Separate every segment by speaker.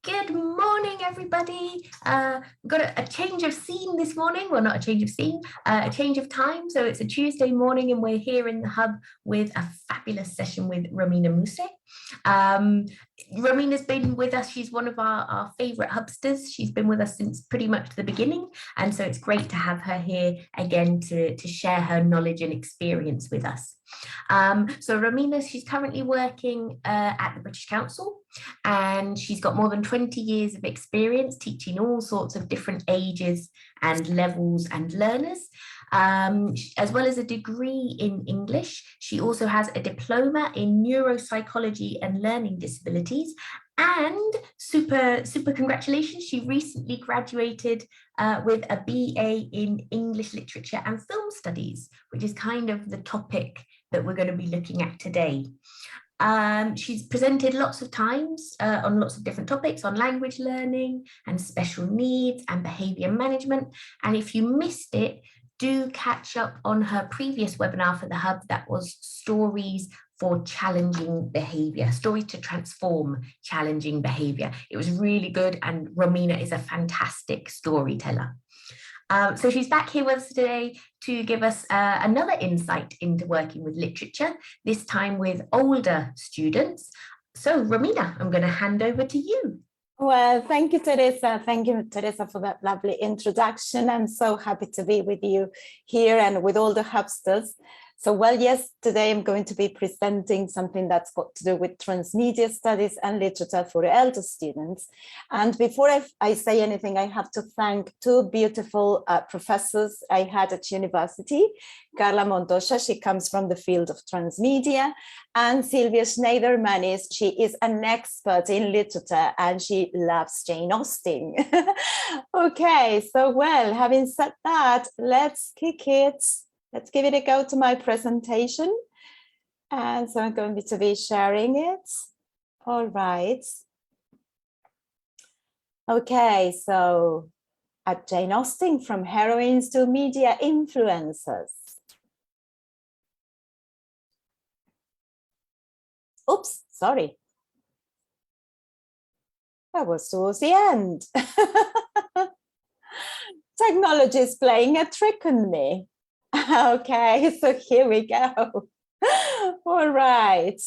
Speaker 1: Good morning, everybody. We've got a change of scene this morning. Well, not a change of scene, a change of time. So it's a Tuesday morning and we're here in the hub with a fabulous session with Romina Muse. Romina's been with us. She's one of our favorite hubsters. She's been with us since pretty much the beginning. And so it's great to have her here again to share her knowledge and experience with us. So Romina, she's currently working at the British Council, and she's got more than 20 years of experience teaching all sorts of different ages and levels and learners. As well as a degree in English, she also has a diploma in neuropsychology and learning disabilities. And super congratulations, she recently graduated with a BA in English Literature and Film Studies, which is kind of the topic that we're going to be looking at today. She's presented lots of times on lots of different topics on language learning and special needs and behaviour management. And if you missed it, do catch up on her previous webinar for the Hub that was Stories for Challenging Behaviour, Stories to Transform Challenging Behaviour. It was really good, and Romina is a fantastic storyteller. So she's back here with us today to give us another insight into working with literature, this time with older students. So Romina, I'm going to hand over to you.
Speaker 2: Well, thank you, Teresa. Thank you, Teresa, for that lovely introduction. I'm so happy to be with you here and with all the hubsters. So, well, yes, today I'm going to be presenting something that's got to do with transmedia studies and literature for elder students. And before I say anything, I have to thank two beautiful professors I had at university. Carla Montosha, she comes from the field of transmedia, and Sylvia Schneider-Manis, she is an expert in literature and she loves Jane Austen. Okay, so well, having said that, let's kick it. Let's give it a go to my presentation. And so I'm going to be sharing it. All right. Okay, so at Jane Austen, from heroines to media influencers. Oops, sorry. That was towards the end. Technology is playing a trick on me. Okay, so here we go. All right.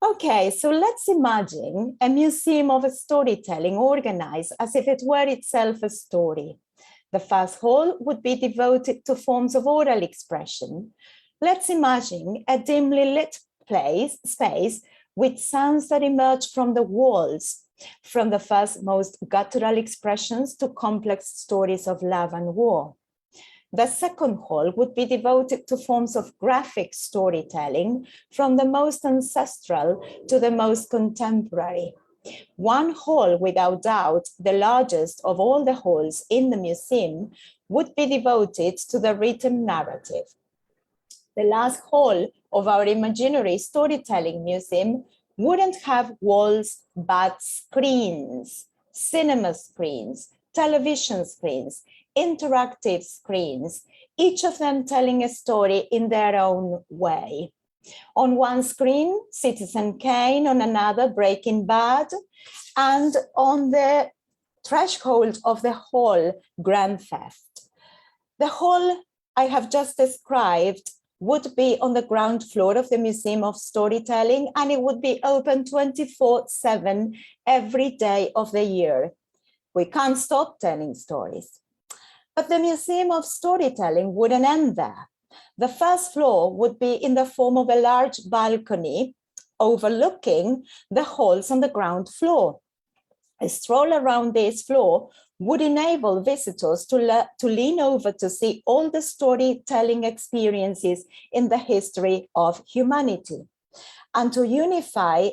Speaker 2: Okay, so let's imagine a museum of storytelling organized as if it were itself a story. The first hall would be devoted to forms of oral expression. Let's imagine a dimly lit space with sounds that emerge from the walls, from the first most guttural expressions to complex stories of love and war. The second hall would be devoted to forms of graphic storytelling, from the most ancestral to the most contemporary. One hall, without doubt, the largest of all the halls in the museum, would be devoted to the written narrative. The last hall of our imaginary storytelling museum wouldn't have walls, but screens, cinema screens, television screens, interactive screens, each of them telling a story in their own way. On one screen, Citizen Kane, on another, Breaking Bad, and on the threshold of the hall, Grand Theft. The hall I have just described would be on the ground floor of the Museum of Storytelling, and it would be open 24/7 every day of the year. We can't stop telling stories. But the Museum of Storytelling wouldn't end there. The first floor would be in the form of a large balcony overlooking the halls on the ground floor. A stroll around this floor would enable visitors to lean over to see all the storytelling experiences in the history of humanity, and to unify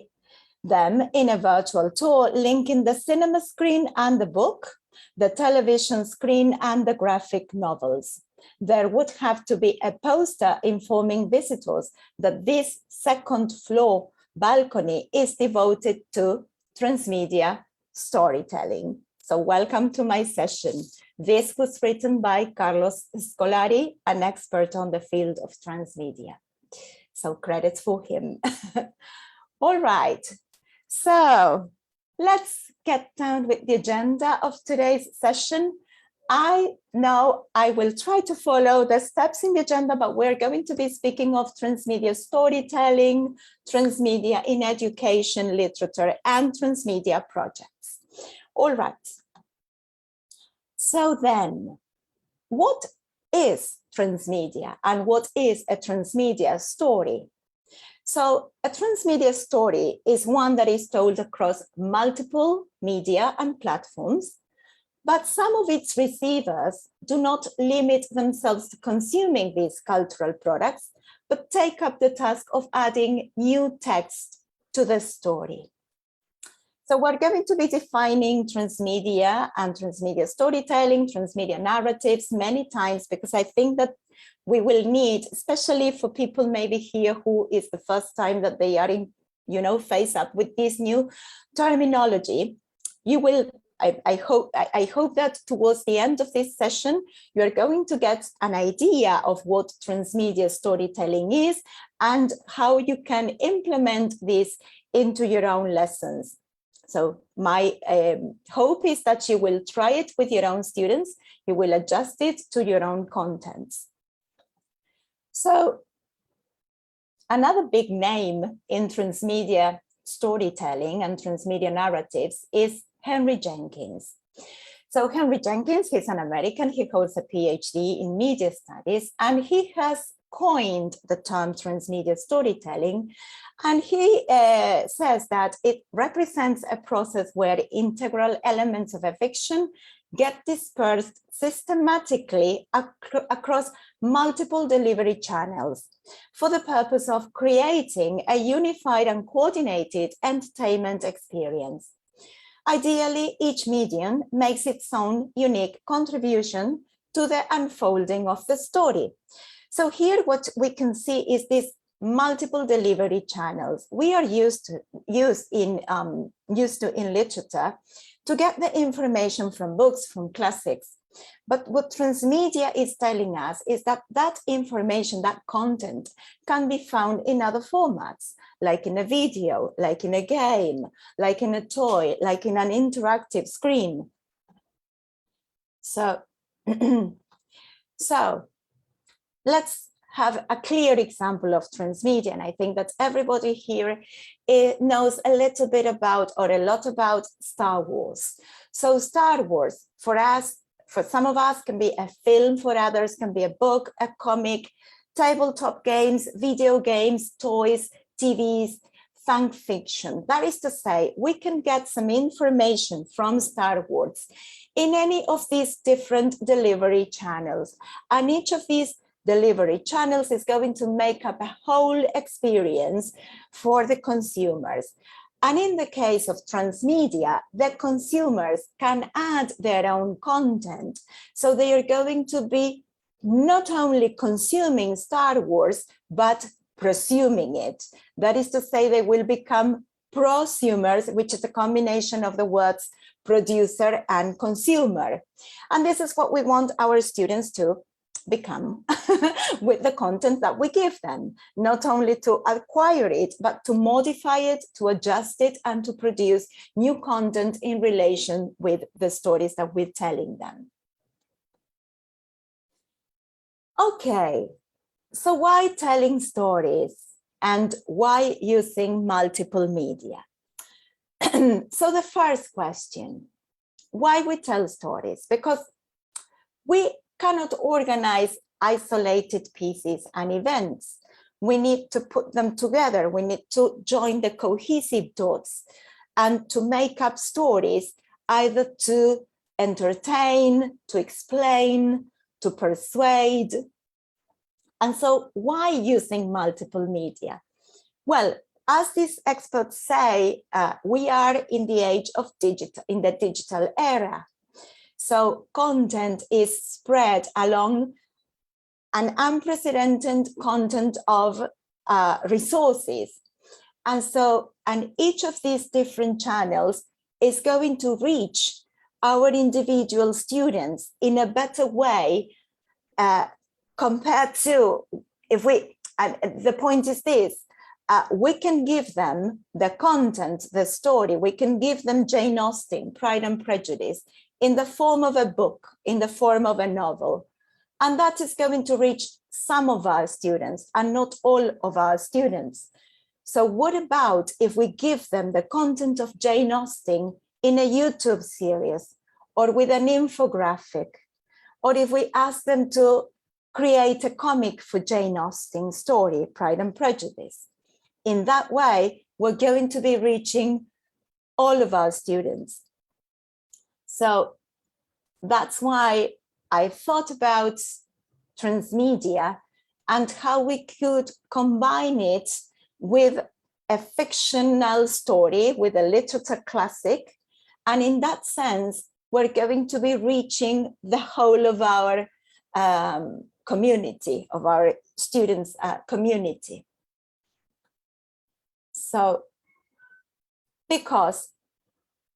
Speaker 2: them in a virtual tour linking the cinema screen and the book, the television screen and the graphic novels. There would have to be a poster informing visitors that this second floor balcony is devoted to transmedia storytelling. So welcome to my session. This was written by Carlos Scolari, an expert on the field of transmedia. So credits for him. All right, So let's get down with the agenda of today's session. I know I will try to follow the steps in the agenda, but we're going to be speaking of transmedia storytelling, transmedia in education, literature, and transmedia projects. All right. So then, what is transmedia and what is a transmedia story? So a transmedia story is one that is told across multiple media and platforms, but some of its receivers do not limit themselves to consuming these cultural products, but take up the task of adding new text to the story. So we're going to be defining transmedia and transmedia storytelling, transmedia narratives many times, because I think that we will need, especially for people maybe here who is the first time that they are in, face up with this new terminology, you will, I hope that towards the end of this session, you're going to get an idea of what transmedia storytelling is and how you can implement this into your own lessons. So my hope is that you will try it with your own students, you will adjust it to your own contents. So another big name in transmedia storytelling and transmedia narratives is Henry Jenkins. So Henry Jenkins, he's an American, he holds a PhD in media studies, and he has coined the term transmedia storytelling. And he says that it represents a process where integral elements of a fiction get dispersed systematically across multiple delivery channels for the purpose of creating a unified and coordinated entertainment experience. Ideally, each medium makes its own unique contribution to the unfolding of the story. So here what we can see is this multiple delivery channels we are used to in literature to get the information from books, from classics. But what transmedia is telling us is that that information, that content can be found in other formats, like in a video, like in a game, like in a toy, like in an interactive screen. So, so let's have a clear example of transmedia. And I think that everybody here knows a little bit about, or a lot about, Star Wars. So Star Wars, for us, for some of us, can be a film, for others can be a book, a comic, tabletop games, video games, toys, TVs, fan fiction. That is to say, we can get some information from Star Wars in any of these different delivery channels. And each of these delivery channels is going to make up a whole experience for the consumers. And in the case of transmedia, the consumers can add their own content. So they are going to be not only consuming Star Wars, but prosuming it. That is to say, they will become prosumers, which is a combination of the words producer and consumer. And this is what we want our students to become with the content that we give them, not only to acquire it, but to modify it, to adjust it, and to produce new content in relation with the stories that we're telling them. Okay, so why telling stories and why using multiple media? So the first question, why we tell stories? Because we cannot organize isolated pieces and events. We need to put them together. We need to join the cohesive dots and to make up stories, either to entertain, to explain, to persuade. And so why using multiple media? Well, as these experts say, we are in the age of in the digital era. So content is spread along an unprecedented content of resources. And each of these different channels is going to reach our individual students in a better way compared to and the point is this, we can give them the content, the story, we can give them Jane Austen, Pride and Prejudice, in the form of a book, in the form of a novel. And that is going to reach some of our students and not all of our students. So what about if we give them the content of Jane Austen in a YouTube series or with an infographic, or if we ask them to create a comic for Jane Austen's story, Pride and Prejudice? In that way, we're going to be reaching all of our students. So that's why I thought about transmedia and how we could combine it with a fictional story, with a literature classic. And in that sense, we're going to be reaching the whole of our community, of our students' community. So, because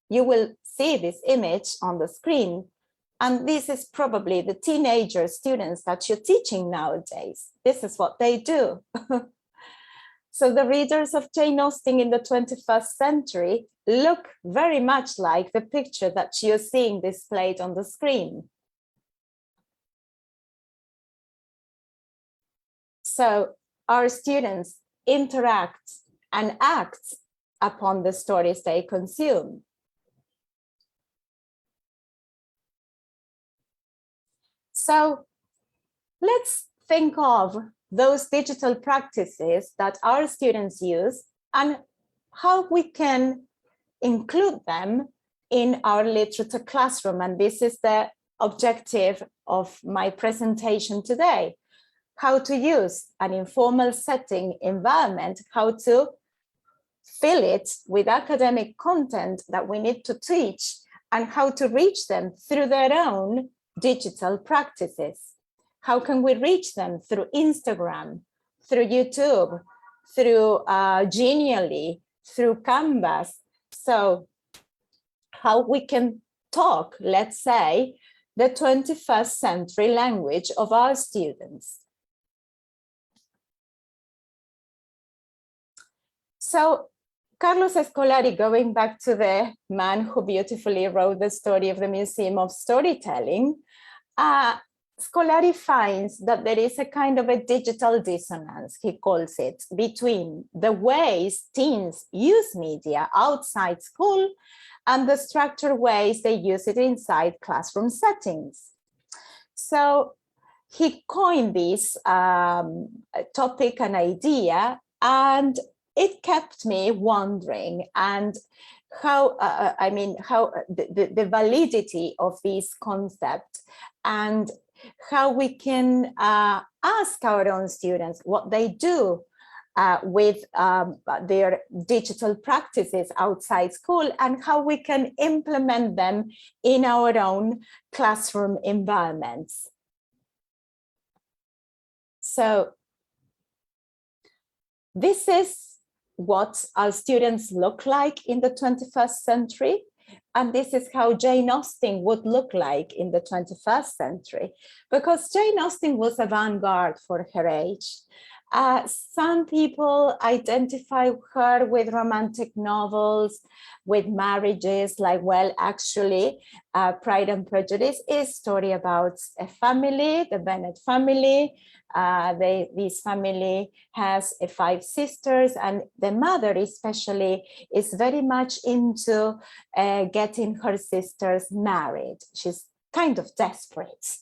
Speaker 2: you will see this image on the screen, and this is probably the teenager students that you're teaching nowadays. This is what they do. So the readers of Jane Austen in the 21st century look very much like the picture that you're seeing displayed on the screen. So our students interact and act upon the stories they consume. So let's think of those digital practices that our students use and how we can include them in our literature classroom. And this is the objective of my presentation today: how to use an informal setting environment, how to fill it with academic content that we need to teach, and how to reach them through their own digital practices. How can we reach them? Through Instagram, through YouTube, through Genially, through Canvas. So how we can talk, let's say, the 21st century language of our students. So Carlos Escolari, going back to the man who beautifully wrote the story of the Museum of Storytelling, Scolari finds that there is a kind of a digital dissonance, he calls it, between the ways teens use media outside school and the structured ways they use it inside classroom settings. So he coined this topic and idea, and it kept me wondering and how, the validity of this concept, and how we can ask our own students what they do with their digital practices outside school, and how we can implement them in our own classroom environments. So this is what our students look like in the 21st century. And this is how Jane Austen would look like in the 21st century, because Jane Austen was avant-garde for her age. Some people identify her with romantic novels, with marriages, like, well, actually, Pride and Prejudice is a story about a family, the Bennet family. This family has 5 sisters, and the mother especially is very much into getting her sisters married. She's kind of desperate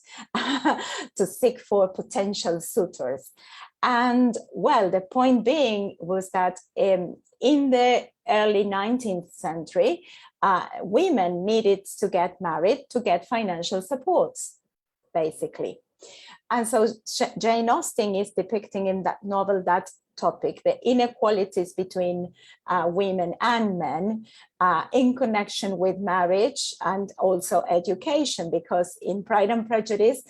Speaker 2: to seek for potential suitors. And well, the point being was that in the early 19th century, women needed to get married to get financial supports, basically. And so Jane Austen is depicting in that novel that topic, the inequalities between women and men in connection with marriage and also education, because in Pride and Prejudice,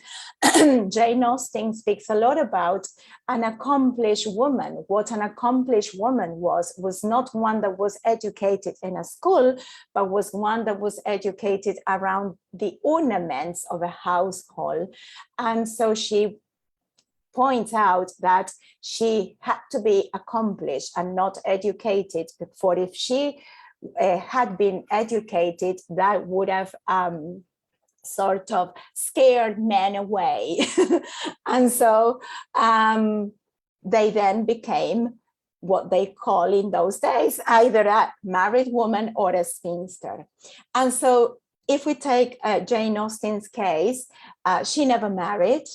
Speaker 2: Jane Austen speaks a lot about an accomplished woman. What an accomplished woman was not one that was educated in a school, but was one that was educated around the ornaments of a household. And so she points out that she had to be accomplished and not educated, for if she had been educated, that would have sort of scared men away. And so they then became what they call in those days either a married woman or a spinster. And so if we take Jane Austen's case, she never married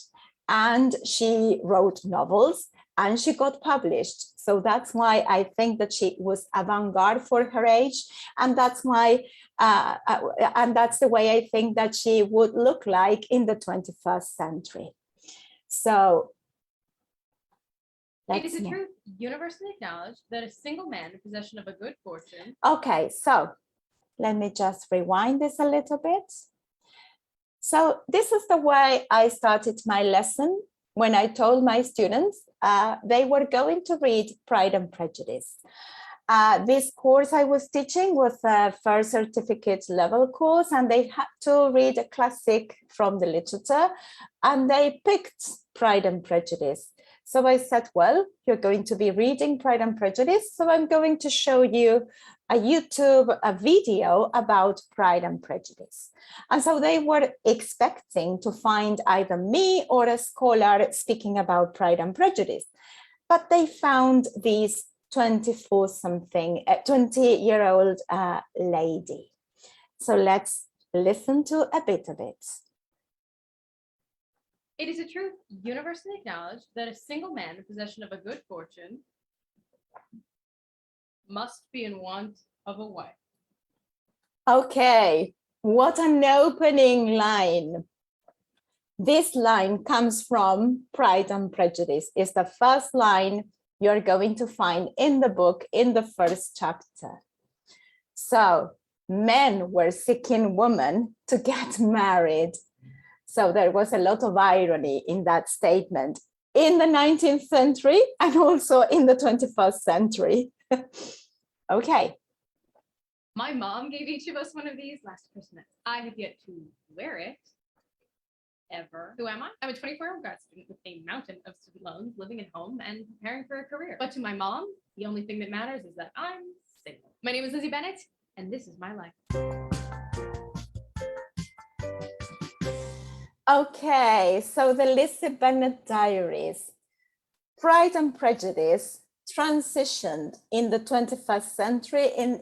Speaker 2: and she wrote novels and she got published. So that's why I think that she was avant-garde for her age, and that's why and that's the way I think that she would look like in the 21st century. So
Speaker 3: it is a truth universally acknowledged that a single man in possession of a good fortune.
Speaker 2: Okay, so let me just rewind this a little bit. So this is the way I started my lesson when I told my students they were going to read Pride and Prejudice. This course I was teaching was a first certificate level course, and they had to read a classic from the literature, and they picked Pride and Prejudice. So I said, well, you're going to be reading Pride and Prejudice, so I'm going to show you a video about Pride and Prejudice. And so they were expecting to find either me or a scholar speaking about Pride and Prejudice, but they found these 20-year-old lady. So let's listen to a bit of it.
Speaker 3: It is a truth universally acknowledged that a single man in possession of a good fortune must be in want of a wife.
Speaker 2: Okay, what an opening line. This line comes from Pride and Prejudice. It's the first line you're going to find in the book in the first chapter. So men were seeking women to get married. So there was a lot of irony in that statement in the 19th century and also in the 21st century. Okay.
Speaker 3: My mom gave each of us one of these last Christmas. I have yet to wear it. Ever. Who am I? I'm a 24-year-old grad student with a mountain of student loans, living at home and preparing for a career. But to my mom, the only thing that matters is that I'm single. My name is Lizzie Bennet, and this is my life.
Speaker 2: Okay, so the Lizzie Bennet Diaries. Pride and Prejudice transitioned in the 21st century, in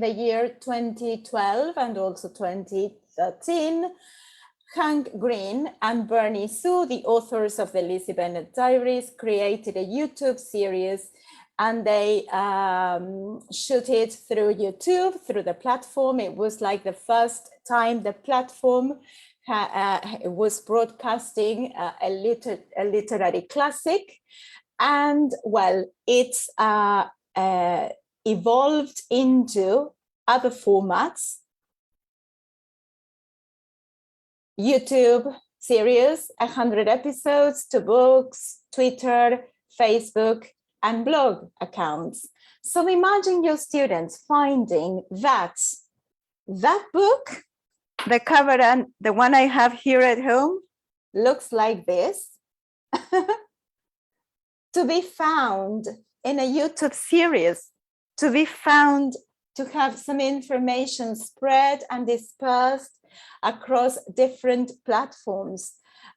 Speaker 2: the year 2012 and also 2013. Hank Green and Bernie Su, the authors of the Lizzie Bennet Diaries, created a YouTube series, and they shoot it through YouTube, through the platform. It was like the first time the platform was broadcasting a literary classic. And well, it's evolved into other formats. YouTube series, 100 episodes, to books, Twitter, Facebook, and blog accounts. So imagine your students finding that book, the cover, and the one I have here at home, looks like this, to be found in a YouTube series, to be found, to have some information spread and dispersed across different platforms,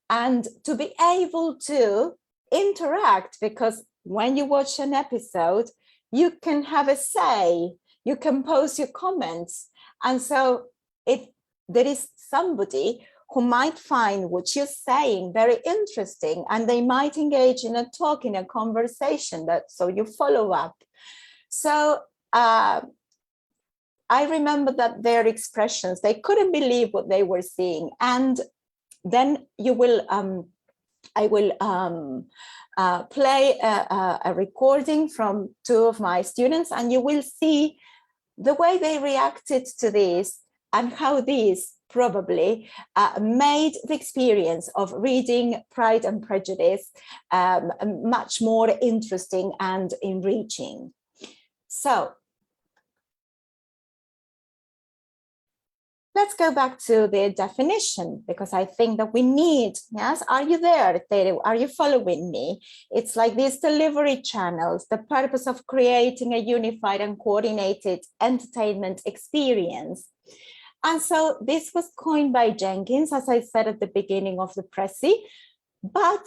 Speaker 2: and to be able to interact, because when you watch an episode, you can have a say, you can post your comments. And so there is somebody who might find what you're saying very interesting, and they might engage in a talk, in a conversation, so you follow up. So I remember that their expressions, they couldn't believe what they were seeing. And then I will play a recording from two of my students, and you will see the way they reacted to this and how this probably made the experience of reading Pride and Prejudice much more interesting and enriching. So let's go back to the definition, because I think that we need, yes, are you there, Tere? Are you following me? It's like these delivery channels, the purpose of creating a unified and coordinated entertainment experience. And so this was coined by Jenkins, as I said at the beginning of the Prezi, but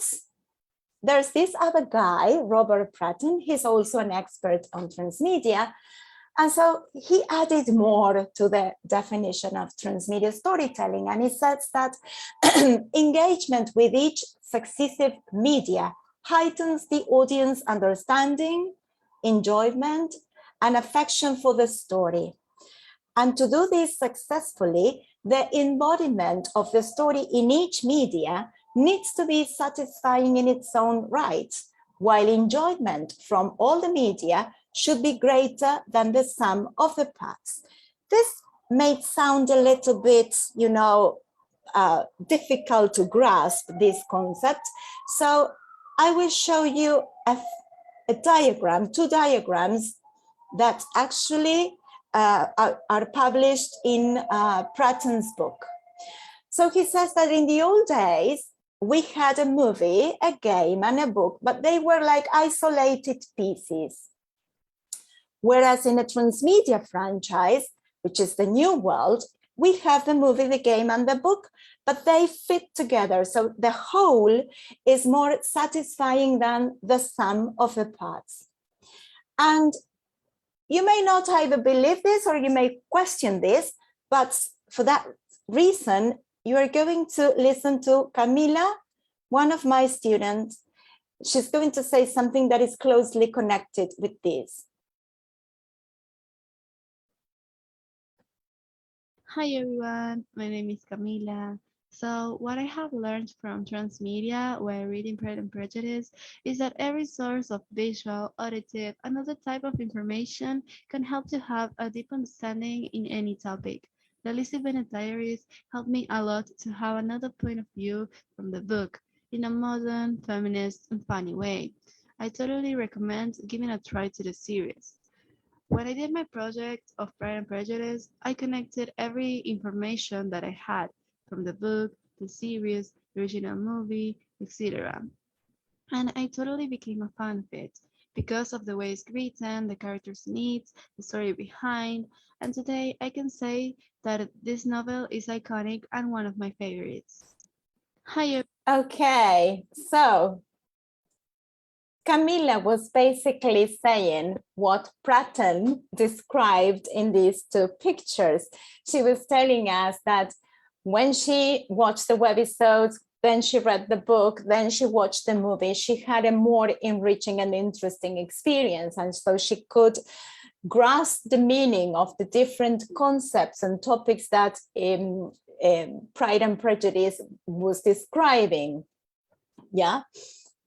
Speaker 2: there's this other guy, Robert Pratton. He's also an expert on transmedia. And so he added more to the definition of transmedia storytelling. And he says that engagement with each successive media heightens the audience understanding, enjoyment, and affection for the story. And to do this successfully, the embodiment of the story in each media needs to be satisfying in its own right, while enjoyment from all the media should be greater than the sum of the parts. This may sound a little bit, difficult to grasp, this concept. So I will show you a diagram, two diagrams that actually are published in Pratton's book. So he says that in the old days, we had a movie, a game, and a book, but they were like isolated pieces. Whereas in a transmedia franchise, which is the new world, we have the movie, the game, and the book, but they fit together. So the whole is more satisfying than the sum of the parts. And you may not either believe this or you may question this, but for that reason, you are going to listen to Camila, one of my students. She's going to say something that is closely connected with this.
Speaker 4: Hi everyone, my name is Camila. So what I have learned from transmedia while reading Pride and Prejudice is that every source of visual, auditive, and other type of information can help to have a deep understanding in any topic. The Lizzie Bennet Diaries helped me a lot to have another point of view from the book in a modern, feminist, and funny way. I totally recommend giving a try to the series. When I did my project of Pride and Prejudice, I connected every information that I had from the book, the series, the original movie, etc. And I totally became a fan of it because of the way it's written, the characters' needs, the story behind, and today I can say that this novel is iconic and one of my favorites. Hi.
Speaker 2: Okay, so Camila was basically saying what Pratton described in these two pictures. She was telling us that when she watched the webisodes, then she read the book, then she watched the movie, she had a more enriching and interesting experience. And so she could grasp the meaning of the different concepts and topics that Pride and Prejudice was describing. Yeah.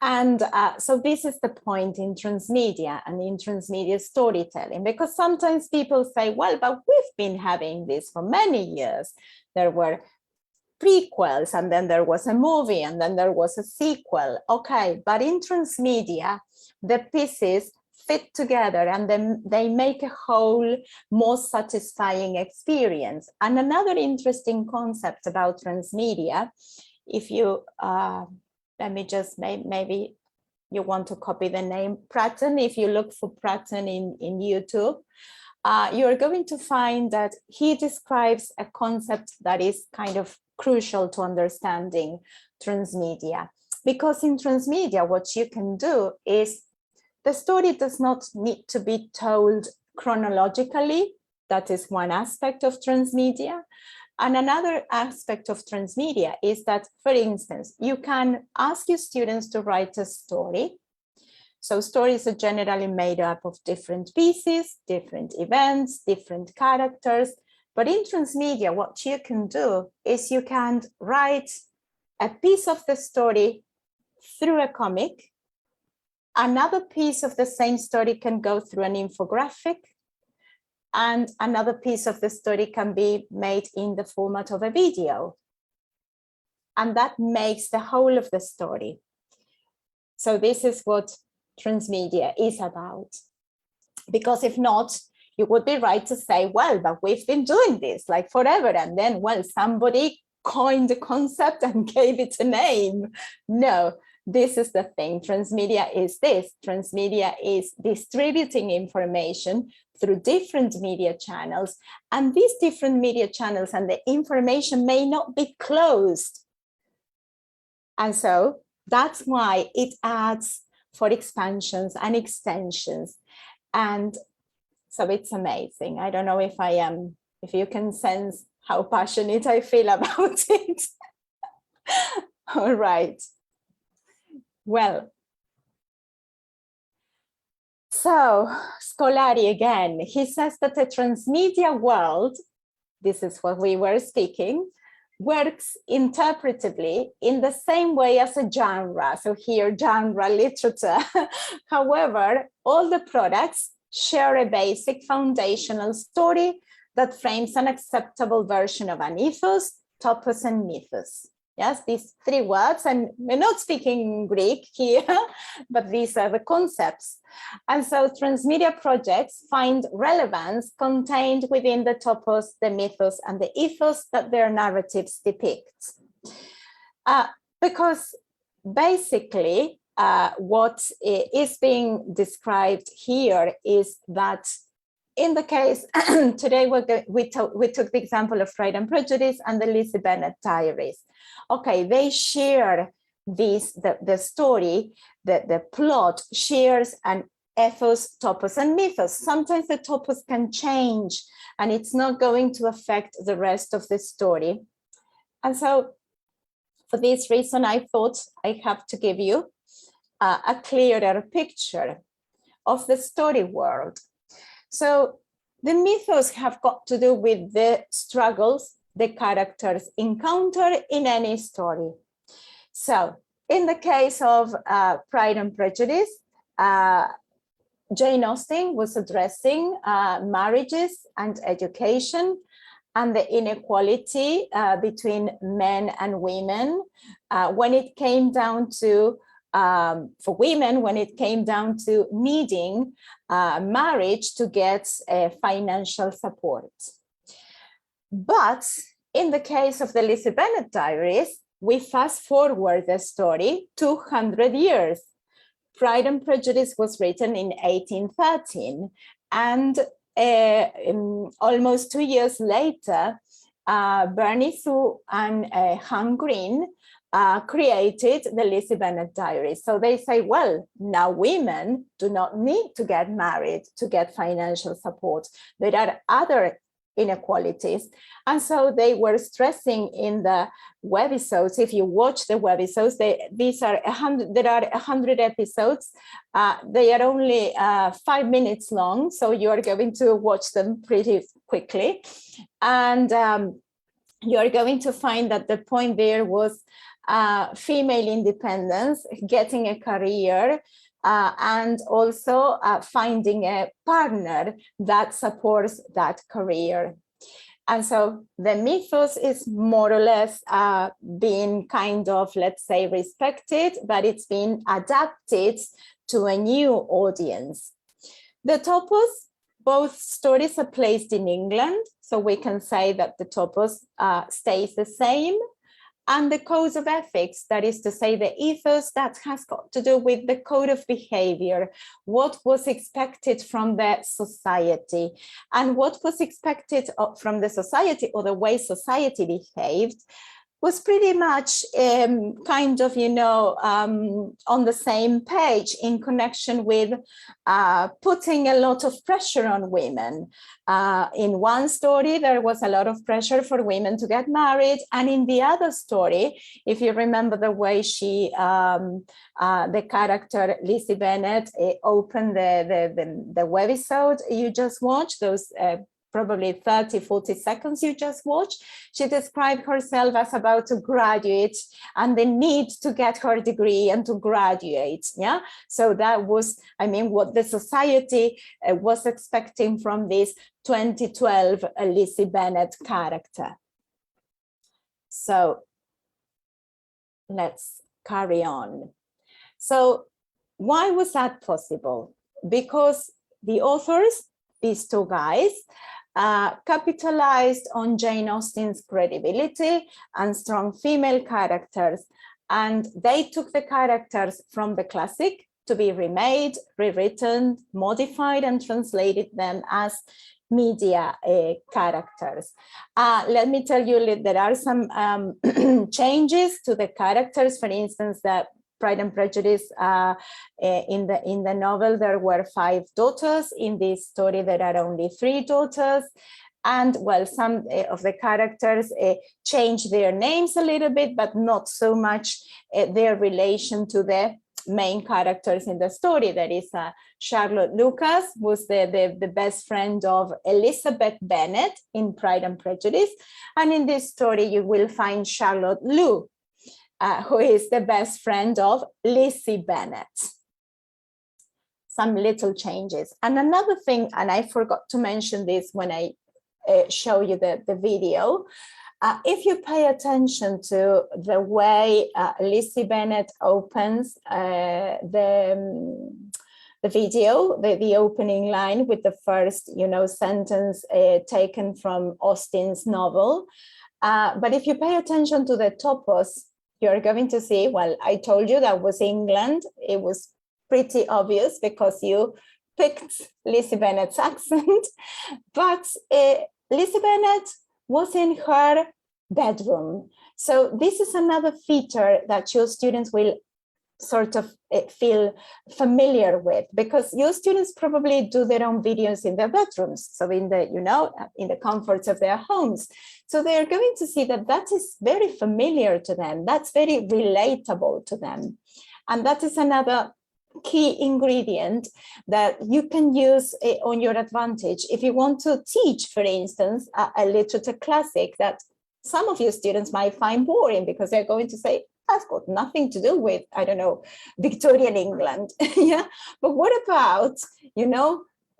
Speaker 2: And so this is the point in transmedia and in transmedia storytelling, because sometimes people say, well, but we've been having this for many years. There were prequels, and then there was a movie, and then there was a sequel. Okay, but in transmedia, the pieces fit together and then they make a whole, more satisfying experience. And another interesting concept about transmedia, if you let me just, maybe you want to copy the name Pratton. If you look for Pratton in YouTube, you're going to find that he describes a concept that is kind of crucial to understanding transmedia. Because in transmedia, what you can do is the story does not need to be told chronologically. That is one aspect of transmedia. And another aspect of transmedia is that, for instance, you can ask your students to write a story. So stories are generally made up of different pieces, different events, different characters. But in transmedia, what you can do is you can write a piece of the story through a comic. Another piece of the same story can go through an infographic. And another piece of the story can be made in the format of a video. And that makes the whole of the story. So this is what transmedia is about. Because if not, You would be right to say, well, but we've been doing this like forever. And then, well, somebody coined the concept and gave it a name. No, this is the thing. Transmedia is this. Transmedia is distributing information through different media channels. And these different media channels and the information may not be closed. And so that's why it adds for expansions and extensions. And so it's amazing. I don't know if if you can sense how passionate I feel about it. All right. Well, so Scolari again, he says that the transmedia world, this is what we were speaking, works interpretively in the same way as a genre. So here, genre literature. However, all the products share a basic foundational story that frames an acceptable version of an ethos, topos, and mythos. Yes, these three words, and we're not speaking Greek here, but these are the concepts. And so transmedia projects find relevance contained within the topos, the mythos, and the ethos that their narratives depict. Because basically, what is being described here is that in the case, today we took the example of Pride and Prejudice and the Lizzie Bennet Diaries. Okay, they share the story, the plot shares an ethos, topos, and mythos. Sometimes the topos can change and it's not going to affect the rest of the story. And so for this reason, I thought I have to give you a clearer picture of the story world. So the mythos have got to do with the struggles the characters encounter in any story. So in the case of Pride and Prejudice, Jane Austen was addressing marriages and education and the inequality between men and women when it came down to for women, when it came down to needing marriage to get financial support. But in the case of the Lizzie Bennet Diaries, we fast forward the story 200 years. Pride and Prejudice was written in 1813, and almost 2 years later, Bernie Su and Han Green created the Lizzie Bennet Diaries. So they say, well, now women do not need to get married to get financial support. There are other inequalities. And so they were stressing in the webisodes, if you watch the webisodes, there are 100 episodes. They are only 5 minutes long, so you are going to watch them pretty quickly. And you are going to find that the point there was female independence, getting a career, and also finding a partner that supports that career. And so the mythos is more or less being kind of, let's say, respected, but it's been adapted to a new audience. The topos, both stories are placed in England, so we can say that the topos stays the same. And the codes of ethics, that is to say the ethos, that has got to do with the code of behavior, what was expected from the society. And what was expected from the society, or the way society behaved, was pretty much kind of, on the same page in connection with putting a lot of pressure on women. In one story, there was a lot of pressure for women to get married. And in the other story, if you remember the way she, the character Lizzie Bennet opened the webisode you just watched, those probably 30, 40 seconds you just watched, she described herself as about to graduate and the need to get her degree and to graduate. Yeah, so that was, what the society was expecting from this 2012 Lizzie Bennet character. So let's carry on. So why was that possible? Because the authors these two guys, capitalized on Jane Austen's credibility and strong female characters. And they took the characters from the classic to be remade, rewritten, modified, and translated them as media characters. Let me tell you, there are some changes to the characters. For instance, the Pride and Prejudice, in the novel, there were 5 daughters. In this story, there are only 3 daughters. And well, some of the characters change their names a little bit, but not so much their relation to the main characters in the story. There is Charlotte Lucas, who's the best friend of Elizabeth Bennet in Pride and Prejudice. And in this story, you will find Charlotte Lou, who is the best friend of Lizzie Bennet. Some little changes. And another thing, and I forgot to mention this when I show you the video, if you pay attention to the way Lizzie Bennet opens the video, the opening line with the first, sentence taken from Austen's novel. But if you pay attention to the topos, you're going to see, well, I told you that was England. It was pretty obvious because you picked Lizzie Bennet's accent, but Lizzie Bennet was in her bedroom. So this is another feature that your students will sort of feel familiar with, because your students probably do their own videos in their bedrooms, so in the in the comforts of their homes. So they are going to see that that is very familiar to them, that's very relatable to them. And that is another key ingredient that you can use on your advantage if you want to teach, for instance, a literature classic that some of your students might find boring because they're going to say, that's got nothing to do with, I don't know, Victorian England. Yeah, but what about,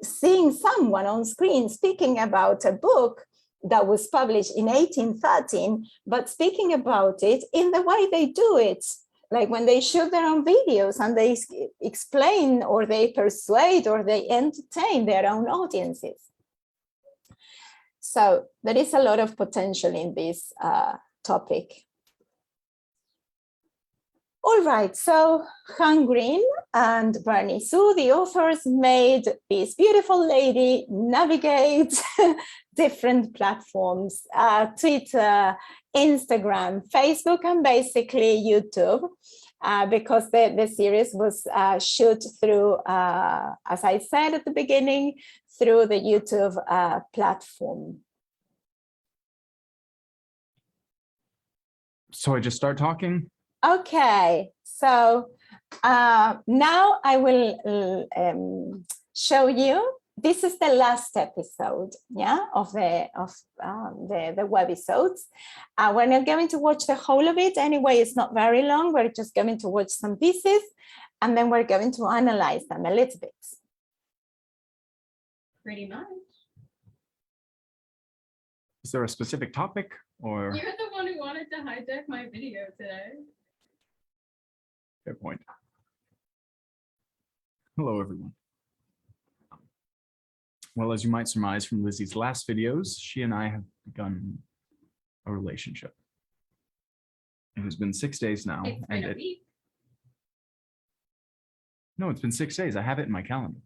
Speaker 2: seeing someone on screen speaking about a book that was published in 1813, but speaking about it in the way they do it, like when they shoot their own videos and they explain or they persuade or they entertain their own audiences. So there is a lot of potential in this topic. All right, so Han Green and Bernie Su, the authors, made this beautiful lady navigate different platforms, Twitter, Instagram, Facebook, and basically YouTube, because the series was shot through, as I said at the beginning, through the YouTube platform.
Speaker 5: So I just start talking?
Speaker 2: Okay, so now I will show you. This is the last episode, yeah, of the webisodes. We're not going to watch the whole of it anyway. It's not very long. We're just going to watch some pieces, and then we're going to analyze them a little bit.
Speaker 3: Pretty much.
Speaker 5: Is there a specific topic, or?
Speaker 3: You're the one who wanted to hijack my video today.
Speaker 5: Fair point. Hello, everyone. Well, as you might surmise from Lizzie's last videos, she and I have begun a relationship. It has been 6 days now.
Speaker 3: It's been a week.
Speaker 5: No, it's been 6 days. I have it in my calendar.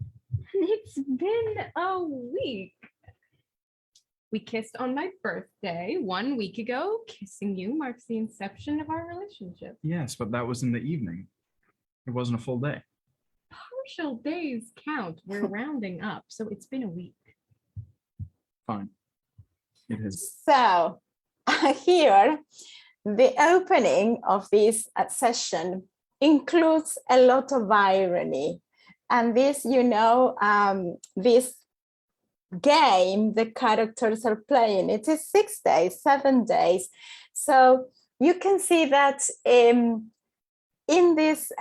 Speaker 3: It's been a week. We kissed on my birthday 1 week ago. Kissing you marks the inception of our relationship.
Speaker 5: Yes, but that was in the evening. It wasn't a full day.
Speaker 3: Partial days count. We're rounding up, so it's been a week.
Speaker 5: Fine. It has.
Speaker 2: So here, the opening of this session includes a lot of irony. And this, this game the characters are playing, it is 6 days, 7 days. So you can see that in this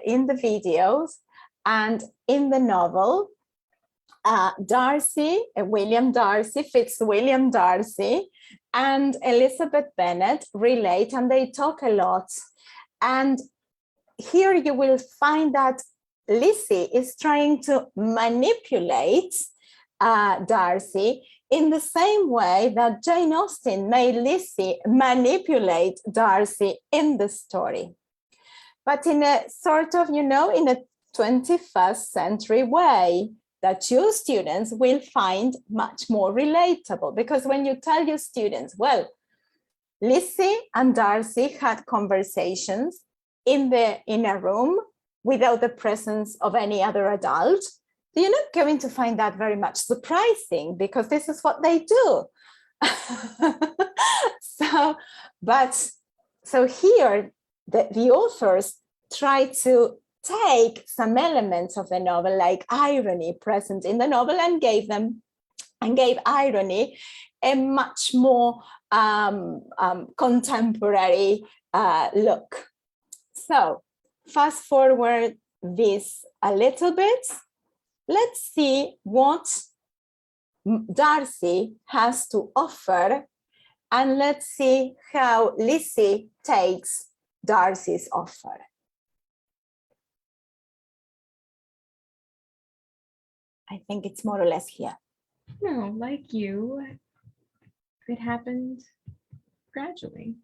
Speaker 2: in the videos and in the novel, Darcy, William Darcy, Fitzwilliam Darcy, and Elizabeth Bennet relate, and they talk a lot. And here you will find that Lizzie is trying to manipulate Darcy in the same way that Jane Austen made Lizzie manipulate Darcy in the story, but in a sort of, in a 21st century way that your students will find much more relatable. Because when you tell your students, well, Lizzie and Darcy had conversations in a room without the presence of any other adult, you're not going to find that very much surprising, because this is what they do. So here the authors try to take some elements of the novel, like irony present in the novel, and gave irony a much more contemporary look. So fast forward this a little bit. Let's see what Darcy has to offer, and let's see how Lizzie takes Darcy's offer. I think it's more or less here.
Speaker 3: No, like you, it happened gradually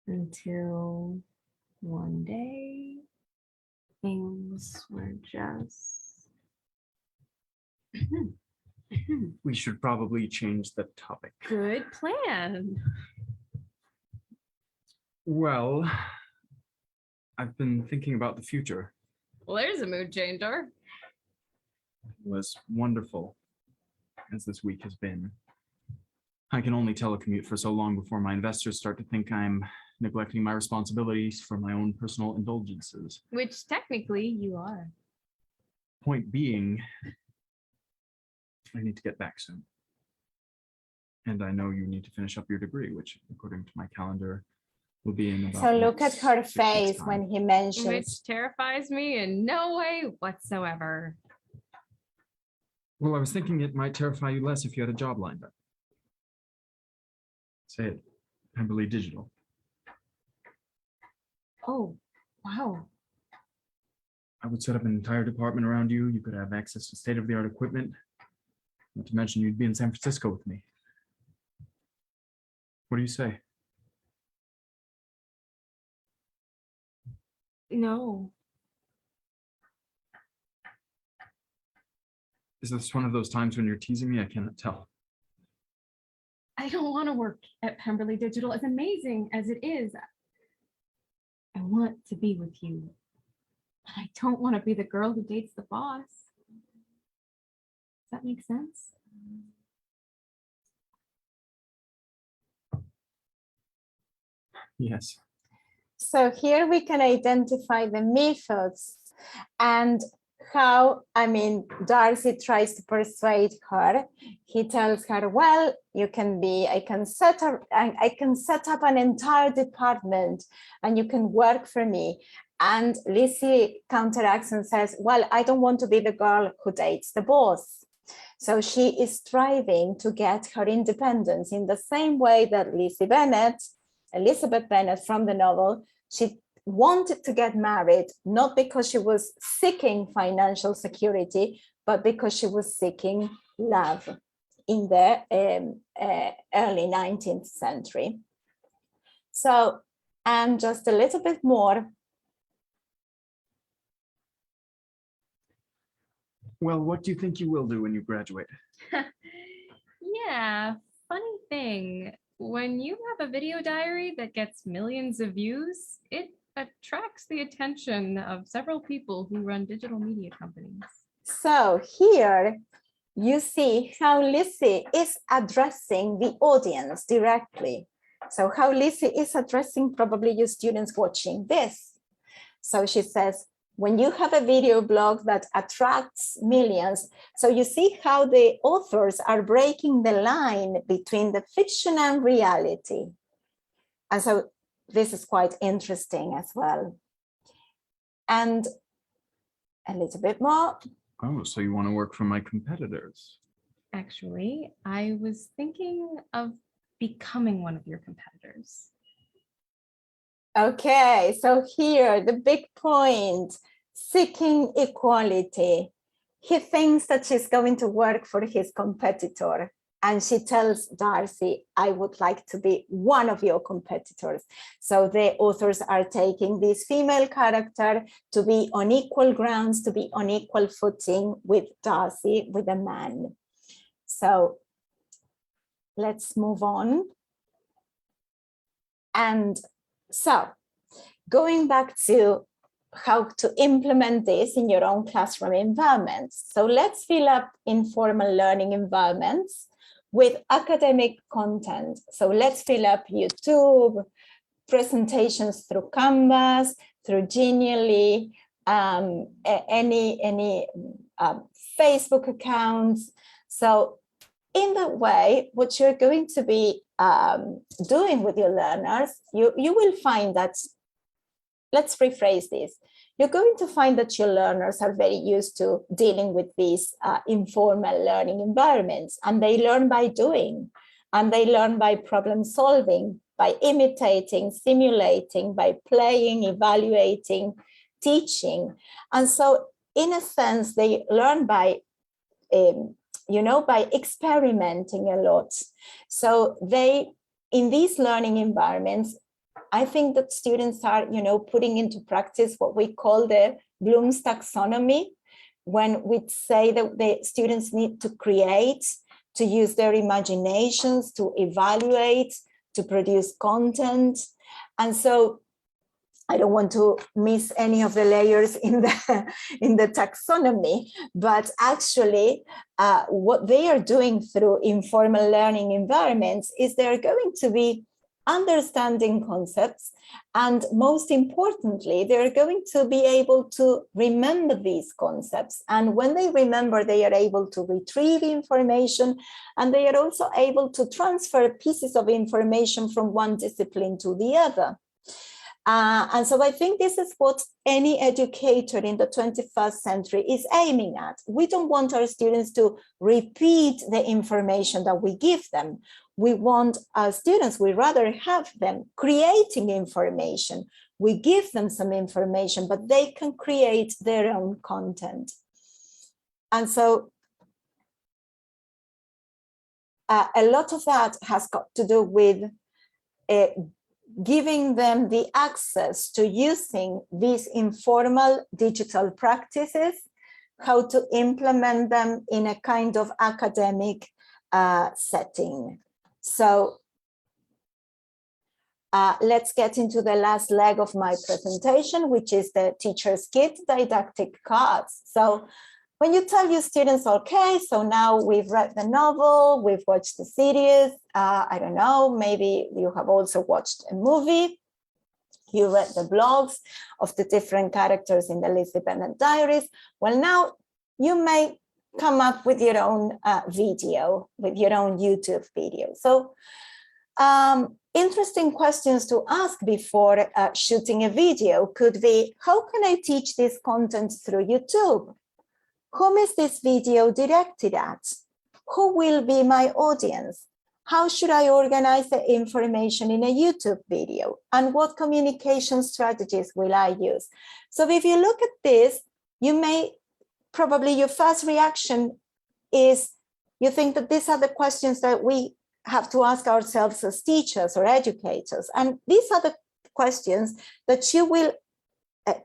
Speaker 3: until one day things were just.
Speaker 5: We should probably change the topic.
Speaker 3: Good plan.
Speaker 5: Well, I've been thinking about the future.
Speaker 3: Well, there's a mood changer.
Speaker 5: It was wonderful as this week has been. I can only telecommute for so long before my investors start to think I'm neglecting my responsibilities for my own personal indulgences.
Speaker 3: Which technically you are.
Speaker 5: Point being, I need to get back soon. And I know you need to finish up your degree, which according to my calendar will be in about.
Speaker 2: So look at her
Speaker 5: 6 weeks'
Speaker 2: face
Speaker 5: time.
Speaker 2: when he mentions.
Speaker 3: Which terrifies me in no way whatsoever.
Speaker 5: Well, I was thinking it might terrify you less if you had a job lined up. Say it, Pemberley Digital.
Speaker 3: Oh, wow.
Speaker 5: I would set up an entire department around you. You could have access to state-of-the-art equipment. Not to mention you'd be in San Francisco with me. What do you say?
Speaker 3: No.
Speaker 5: Is this one of those times when you're teasing me? I cannot tell.
Speaker 3: I don't want to work at Pemberley Digital, as amazing as it is. I want to be with you. But I don't want to be the girl who dates the boss. Does that make sense?
Speaker 5: Yes.
Speaker 2: So here we can identify the methods and how, Darcy tries to persuade her. He tells her, well, I can set up an entire department and you can work for me. And Lizzie counteracts and says, well, I don't want to be the girl who dates the boss. So she is striving to get her independence in the same way that Elizabeth Bennet from the novel, she wanted to get married, not because she was seeking financial security, but because she was seeking love in the early 19th century. So, and just a little bit more.
Speaker 5: Well, what do you think you will do when you graduate?
Speaker 3: Yeah, funny thing. When you have a video diary that gets millions of views, it attracts the attention of several people who run digital media companies.
Speaker 2: So here you see how Lizzie is addressing the audience directly. So how Lizzie is addressing probably your students watching this. So she says, when you have a video blog that attracts millions, so you see how the authors are breaking the line between the fiction and reality. And so this is quite interesting as well. And a little bit more.
Speaker 5: Oh, so you want to work for my competitors?
Speaker 3: Actually, I was thinking of becoming one of your competitors.
Speaker 2: Okay, so here the big point, seeking equality. he thinks that she's going to work for his competitor. And she tells Darcy, I would like to be one of your competitors. So the authors are taking this female character to be on equal grounds, to be on equal footing with Darcy, with a man. So let's move on. And so going back to how to implement this in your own classroom environments. So let's fill up informal learning environments with academic content. So let's fill up YouTube, presentations through Canvas, through Genially, any Facebook accounts. So in that way, what you're going to be doing with your learners, you will find that, let's rephrase this. You're going to find that your learners are very used to dealing with these informal learning environments, and they learn by doing, and they learn by problem solving, by imitating, simulating, by playing, evaluating, teaching. And so in a sense, they learn by, by experimenting a lot. So in these learning environments, I think that students are, putting into practice what we call the Bloom's taxonomy, when we say that the students need to create, to use their imaginations, to evaluate, to produce content. And so I don't want to miss any of the layers in the taxonomy, but actually what they are doing through informal learning environments is they're going to be understanding concepts, and most importantly, they're going to be able to remember these concepts. And when they remember, they are able to retrieve information, and they are also able to transfer pieces of information from one discipline to the other. And so I think this is what any educator in the 21st century is aiming at. We don't want our students to repeat the information that we give them. We want our students, we rather have them creating information. We give them some information, but they can create their own content. And so a lot of that has got to do with giving them the access to using these informal digital practices, how to implement them in a kind of academic setting. So let's get into the last leg of my presentation, which is the teacher's kit, didactic cards. So when you tell your students, okay, so now we've read the novel, we've watched the series, I don't know, maybe you have also watched a movie, you read the blogs of the different characters in the Lizzie Bennet Diaries. Well, now you may come up with your own video, with your own YouTube video. So interesting questions to ask before shooting a video could be, how can I teach this content through YouTube? Whom is this video directed at? Who will be my audience? How should I organize the information in a YouTube video? And what communication strategies will I use? So if you look at this, you may probably, your first reaction is you think that these are the questions that we have to ask ourselves as teachers or educators. And these are the questions that you will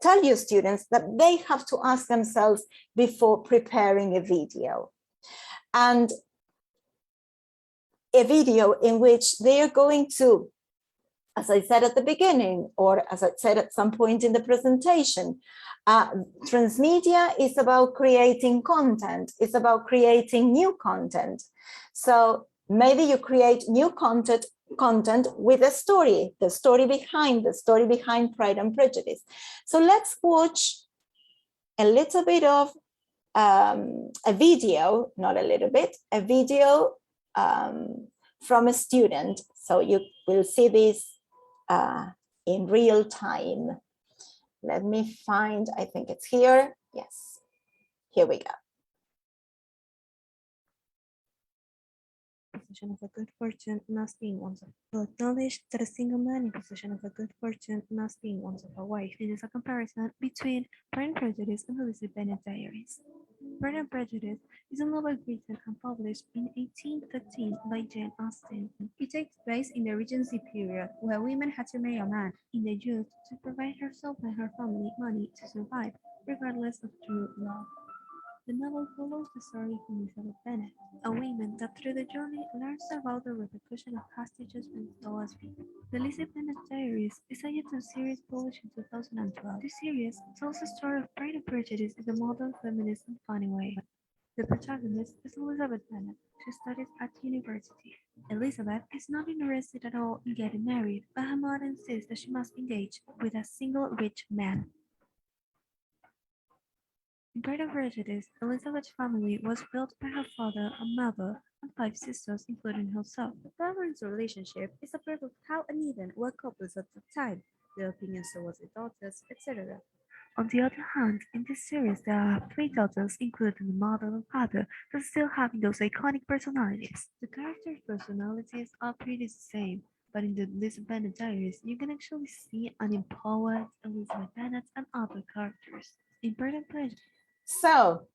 Speaker 2: tell your students that they have to ask themselves before preparing a video. And a video in which they are going to, as I said at the beginning, or as I said at some point in the presentation, Transmedia is about creating content. It's about creating new content. So maybe you create new content with a story, the story behind Pride and Prejudice. So let's watch a little bit of a video, not a little bit, a video from a student. So you will see this in real time. Let me find, I think it's here. Yes, here we go.
Speaker 6: Possession of a good fortune must be one's to acknowledge that a single man in possession of a good fortune must be one's of a wife. It is a comparison between Pride and Prejudice and the Lizzie Bennet Diaries. Pride and Prejudice is a novel written and published in 1813 by Jane Austen. It takes place in the Regency period, where women had to marry a man in the youth to provide herself and her family money to survive, regardless of true love. The novel follows the story of Elizabeth Bennet, a woman that through the journey learns about the repercussion of hasty judgments towards people. The Lizzie Bennet Diaries is a YouTube series published in 2012. This series tells the story of Pride and Prejudice in a modern feminist and funny way. The protagonist is Elizabeth Bennet. She studies at university. Elizabeth is not interested at all in getting married, but her mother insists that she must engage with a single rich man. In Pride and Prejudice, Elizabeth's family was built by her father and mother and 5 sisters, including herself. The parents' relationship is a proof of how uneven were couples at the time, their opinions towards their daughters, etc. On the other hand, in this series there are 3 daughters, including the mother and father, that still have those iconic personalities. The characters' personalities are pretty the same, but in the Elizabeth Bennet Diaries, you can actually see an empowered Elizabeth Bennet and other characters. In Pride and Prejudice.
Speaker 2: So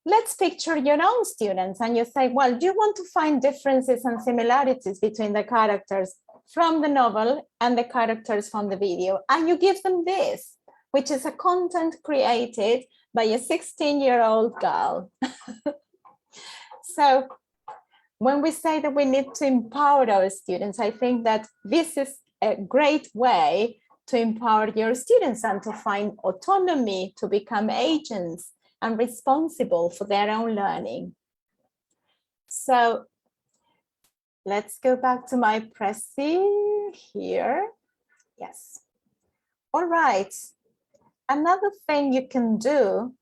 Speaker 2: let's picture your own students and you say, well, do you want to find differences and similarities between the characters from the novel and the characters from the video? And you give them this, which is a content created by a 16-year-old girl. So when we say that we need to empower our students, I think that this is a great way to empower your students and to find autonomy, to become agents and responsible for their own learning. So let's go back to my Prezi here. Yes. All right. Another thing you can do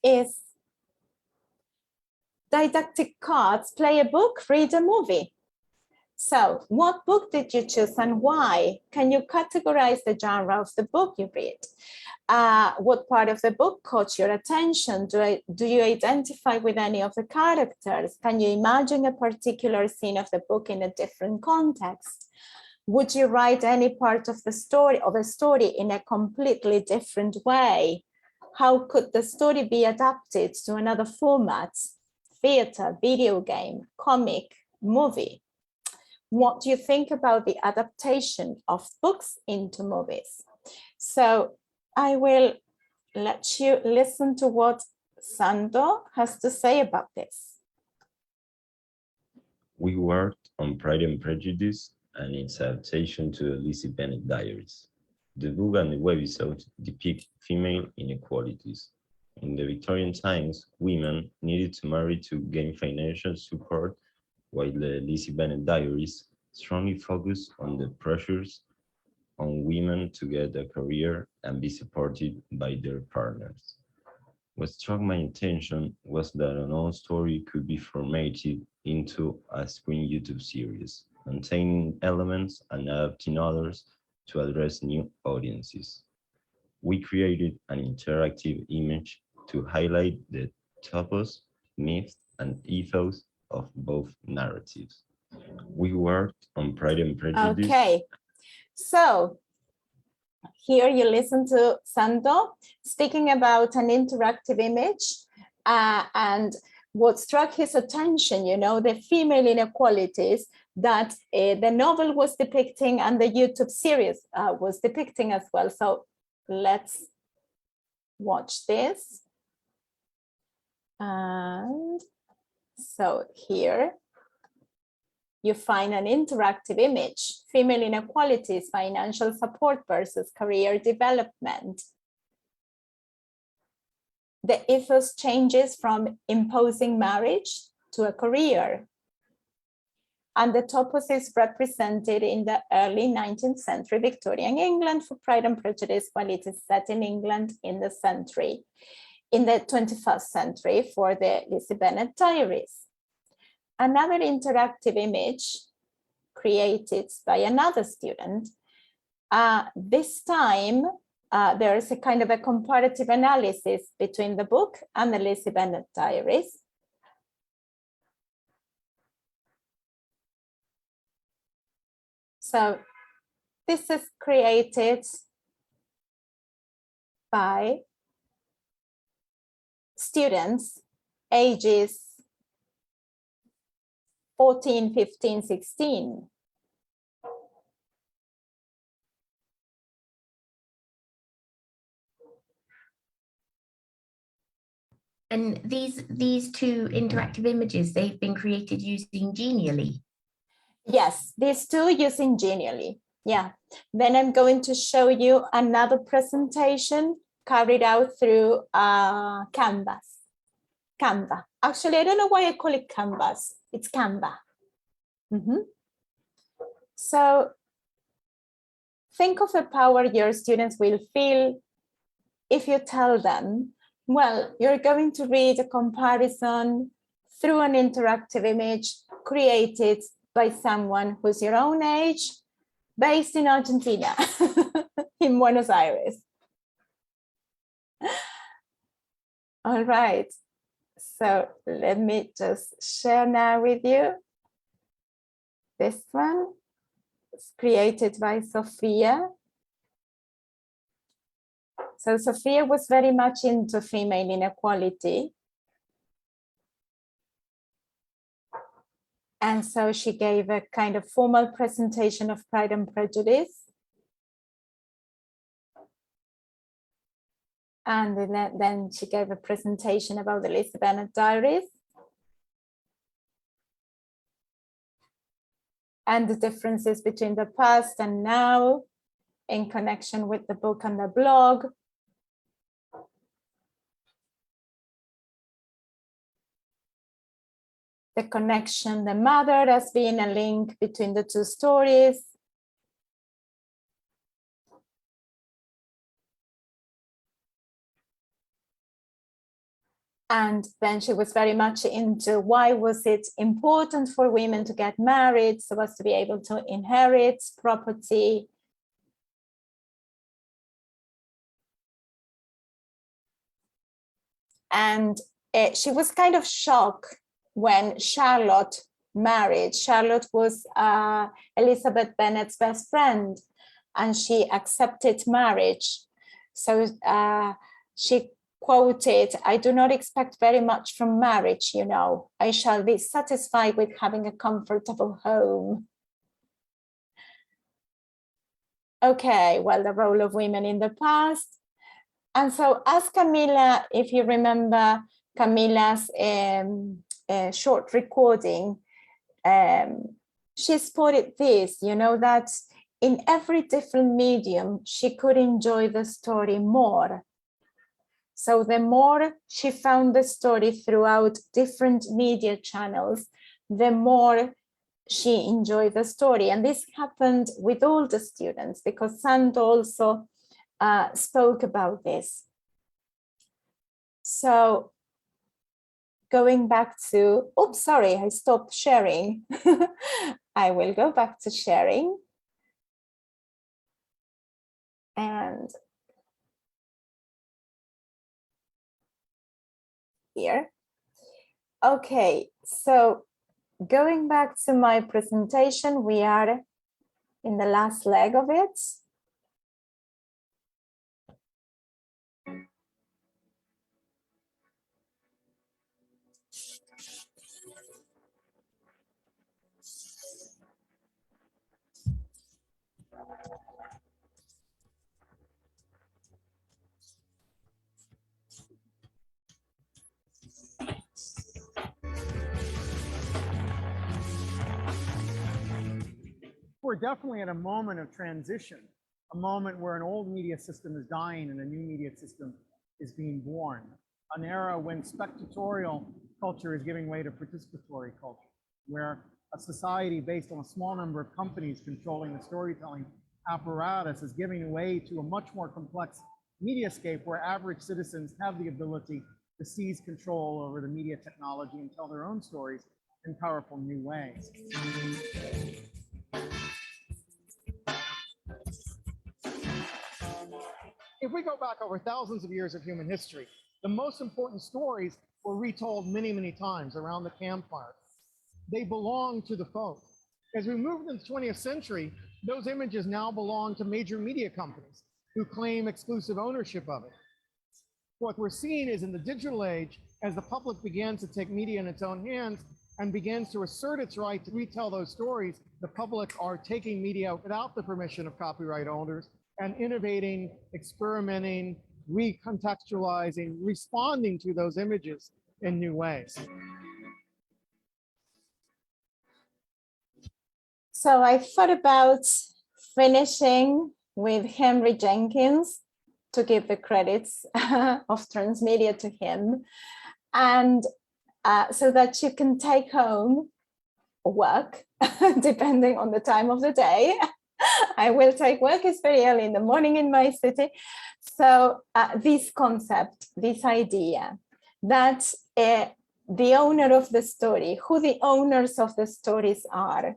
Speaker 2: is didactic cards, play a book, read a movie. So what book did you choose and why? Can you categorize the genre of the book you read? What part of the book caught your attention? Do you identify with any of the characters? Can you imagine a particular scene of the book in a different context? Would you write any part of the story in a completely different way? How could the story be adapted to another format? Theater, video game, comic, movie? What do you think about the adaptation of books into movies? So I will let you listen to what Sando has to say about this.
Speaker 7: We worked on Pride and Prejudice and its adaptation to the Lizzie Bennet Diaries. The book and the webisode depict female inequalities. In the Victorian times, women needed to marry to gain financial support, while the Lizzie Bennet Diaries strongly focus on the pressures on women to get a career and be supported by their partners. What struck my attention was that an old story could be formatted into a screen YouTube series, containing elements and adapting others to address new audiences. We created an interactive image to highlight the topos, myths, and ethos of both narratives. We worked on Pride and Prejudice.
Speaker 2: Okay, so here you listen to Sando speaking about an interactive image and what struck his attention, you know, the female inequalities that the novel was depicting and the YouTube series was depicting as well. So let's watch this. And so here you find an interactive image, female inequalities, financial support versus career development. The ethos changes from imposing marriage to a career. And the topos is represented in the early 19th century Victorian England for Pride and Prejudice, while it is set in England in the 21st century for the Lizzie Bennet Diaries. Another interactive image created by another student. This time, there is a kind of a comparative analysis between the book and the Lizzie Bennet Diaries. So this is created by students ages 14, 15, 16.
Speaker 1: And these two interactive images, they've been created using Genially.
Speaker 2: Yes, these two using Genially. Yeah. Then I'm going to show you another presentation carried out through Canva. Actually, I don't know why I call it Canvas. It's Canva. So think of the power your students will feel if you tell them, well, you're going to read a comparison through an interactive image created by someone who's your own age, based in Argentina, in Buenos Aires. All right, so let me just share now with you. This one is created by Sophia. So Sophia was very much into female inequality. And so she gave a kind of formal presentation of Pride and Prejudice. And then she gave a presentation about the Lizzie Bennet Diaries. And the differences between the past and now in connection with the book and the blog. The connection, the mother as being a link between the two stories. And then she was very much into why was it important for women to get married so as to be able to inherit property. And she was kind of shocked when Charlotte married. Charlotte was Elizabeth Bennet's best friend, and she accepted marriage. So she quoted, "I do not expect very much from marriage, you know. I shall be satisfied with having a comfortable home." Okay, well, the role of women in the past. And so as Camilla, if you remember Camilla's short recording, she spotted this, you know, that in every different medium, she could enjoy the story more. So the more she found the story throughout different media channels, the more she enjoyed the story. And this happened with all the students, because Sand also spoke about this. So going back to, oops, sorry, I stopped sharing. I will go back to sharing. And here. Okay, so going back to my presentation, we are in the last leg of it.
Speaker 8: We're definitely at a moment of transition, a moment where an old media system is dying and a new media system is being born, an era when spectatorial culture is giving way to participatory culture, where a society based on a small number of companies controlling the storytelling apparatus is giving way to a much more complex mediascape where average citizens have the ability to seize control over the media technology and tell their own stories in powerful new ways. If we go back over thousands of years of human history, the most important stories were retold many, many times around the campfire. They belong to the folk. As we move into the 20th century, those images now belong to major media companies who claim exclusive ownership of it. What we're seeing is in the digital age, as the public began to take media in its own hands and begins to assert its right to retell those stories, the public are taking media without the permission of copyright owners and innovating, experimenting, recontextualizing, responding to those images in new ways.
Speaker 2: So I thought about finishing with Henry Jenkins to give the credits of Transmedia to him. And so that you can take home work, depending on the time of the day. I will take work, it's very early in the morning in my city. So this concept, this idea that the owner of the story, who the owners of the stories are.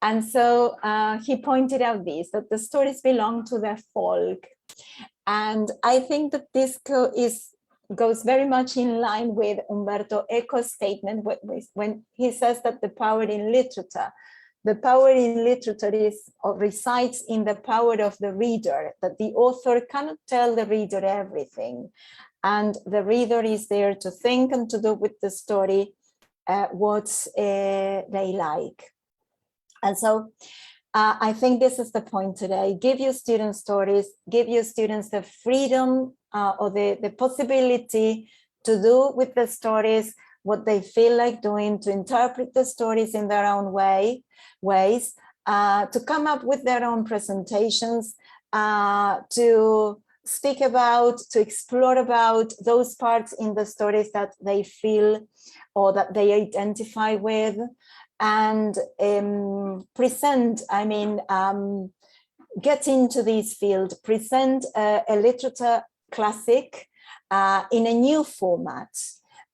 Speaker 2: And so he pointed out this, that the stories belong to the folk. And I think that this goes very much in line with Umberto Eco's statement when he says that the power in literature resides in the power of the reader, that the author cannot tell the reader everything. And the reader is there to think and to do with the story what they like. And so I think this is the point today. Give your students stories, give your students the freedom or the possibility to do with the stories what they feel like doing, to interpret the stories in their own ways, to come up with their own presentations, to speak about, to explore about those parts in the stories that they feel or that they identify with, and present, get into this field, present a literature classic in a new format.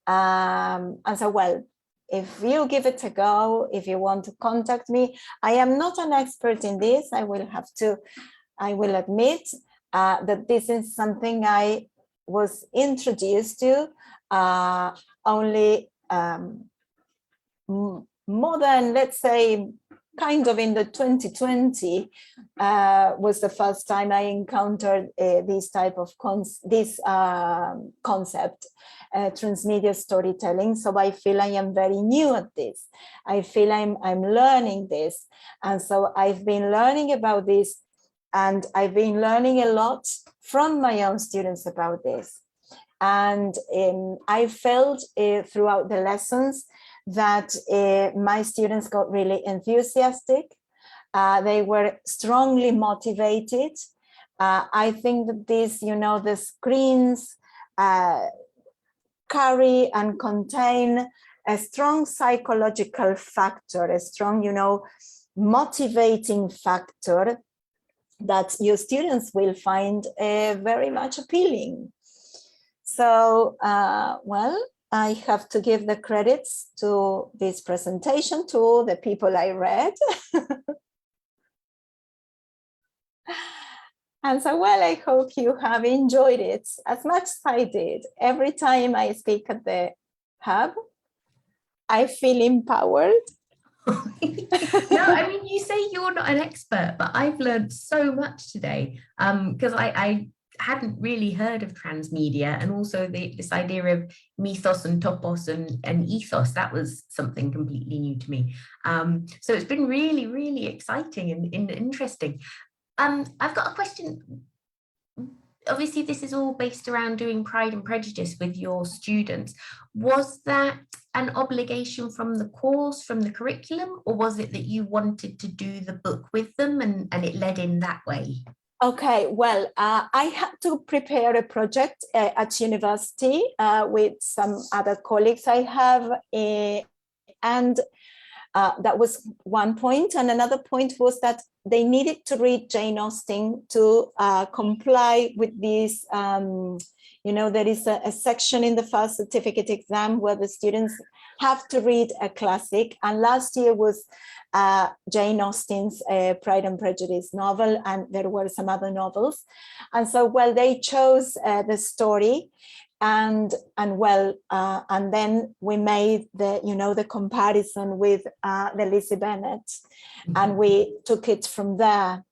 Speaker 2: And so, well, if you give it a go, if you want to contact me, I am not an expert in this. I will admit that this is something I was introduced to only more than, let's say, kind of in the 2020 was the first time I encountered this type of concept, transmedia storytelling. So I feel I am very new at this. I feel I'm learning this. And so I've been learning about this, and I've been learning a lot from my own students about this. And I felt throughout the lessons that my students got really enthusiastic. They were strongly motivated. I think that this, the screens carry and contain a strong psychological factor, a strong, motivating factor that your students will find very much appealing. So, well, I have to give the credits to this presentation to the people I read. And so, well, I hope you have enjoyed it as much as I did. Every time I speak at the hub, I feel empowered.
Speaker 1: No, you say you're not an expert, but I've learned so much today because I hadn't really heard of transmedia, and also this idea of mythos and topos and ethos. That was something completely new to me. So it's been really, really exciting and interesting. I've got a question. Obviously, this is all based around doing Pride and Prejudice with your students. Was that an obligation from the course, from the curriculum, or was it that you wanted to do the book with them and it led in that way?
Speaker 2: Okay, well, I had to prepare a project at university with some other colleagues I have, and that was one point. And another point was that they needed to read Jane Austen to comply with this. There is a section in the first certificate exam where the students have to read a classic. And last year was Jane Austen's Pride and Prejudice novel, and there were some other novels. And so, well, they chose the story, and then we made the comparison with the Lizzie Bennet, and we took it from there.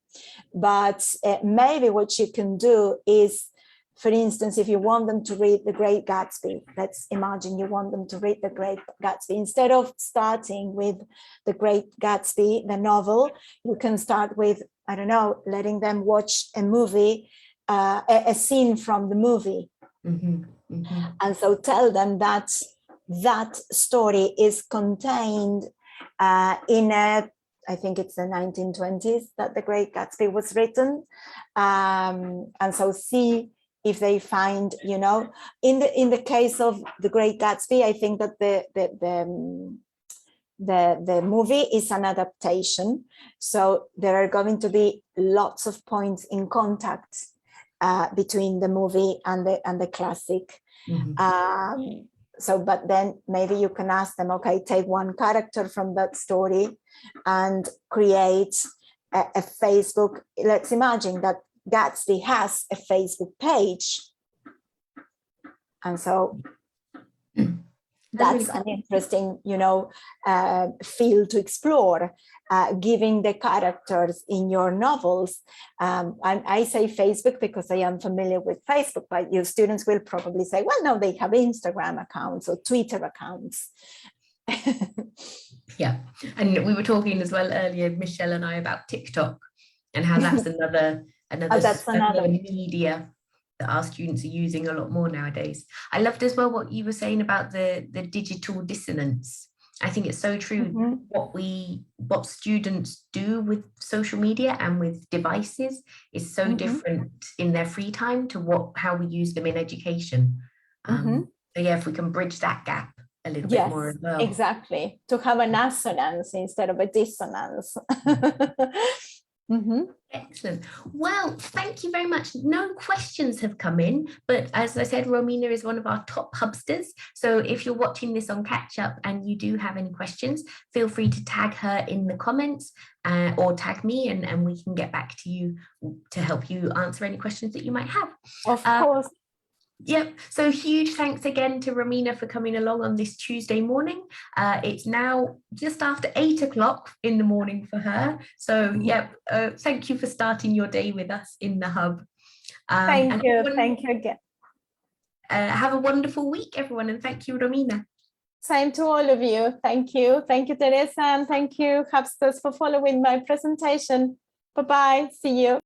Speaker 2: But maybe what you can do is For instance, if you want them to read The Great Gatsby, let's imagine you want them to read The Great Gatsby. Instead of starting with The Great Gatsby, the novel, you can start with, I don't know, letting them watch a movie, a scene from the movie.
Speaker 1: Mhm, mhm.
Speaker 2: And so tell them that that story is contained in a, I think it's the 1920s that The Great Gatsby was written. And so see if they find, you know, in the case of The Great Gatsby, I think that the movie is an adaptation. So there are going to be lots of points in contact between the movie and the classic.
Speaker 1: Mhm.
Speaker 2: So, but then maybe you can ask them, okay, take one character from that story and create a Facebook. Let's imagine that Gatsby has a Facebook page. And so that's an interesting, you know, field to explore, giving the characters in your novels. I say Facebook because I am familiar with Facebook, but your students will probably say, well, no, they have Instagram accounts or Twitter accounts.
Speaker 1: Yeah, and we were talking as well earlier, Michelle and I, about TikTok and how that's another media that our students are using a lot more nowadays. I loved as well what you were saying about the digital dissonance. I think it's so true. What students do with social media and with devices is so different in their free time to how we use them in education. So yeah, if we can bridge that gap a little bit more as well.
Speaker 2: Exactly, to have an assonance instead of a dissonance.
Speaker 1: Excellent. Well, thank you very much. No questions have come in, but as I said, Romina is one of our top hubsters. So if you're watching this on catch up and you do have any questions, feel free to tag her in the comments or tag me and we can get back to you to help you answer any questions that you might have.
Speaker 2: Of course.
Speaker 1: Yep. So huge thanks again to Romina for coming along on this Tuesday morning. It's now just after 8 o'clock in the morning for her. So yep. Thank you for starting your day with us in the hub.
Speaker 2: Thank you. Thank you again.
Speaker 1: Have a wonderful week, everyone. And thank you, Romina.
Speaker 2: Same to all of you. Thank you. Thank you, Teresa. And thank you, Hubsters, for following my presentation. Bye-bye. See you.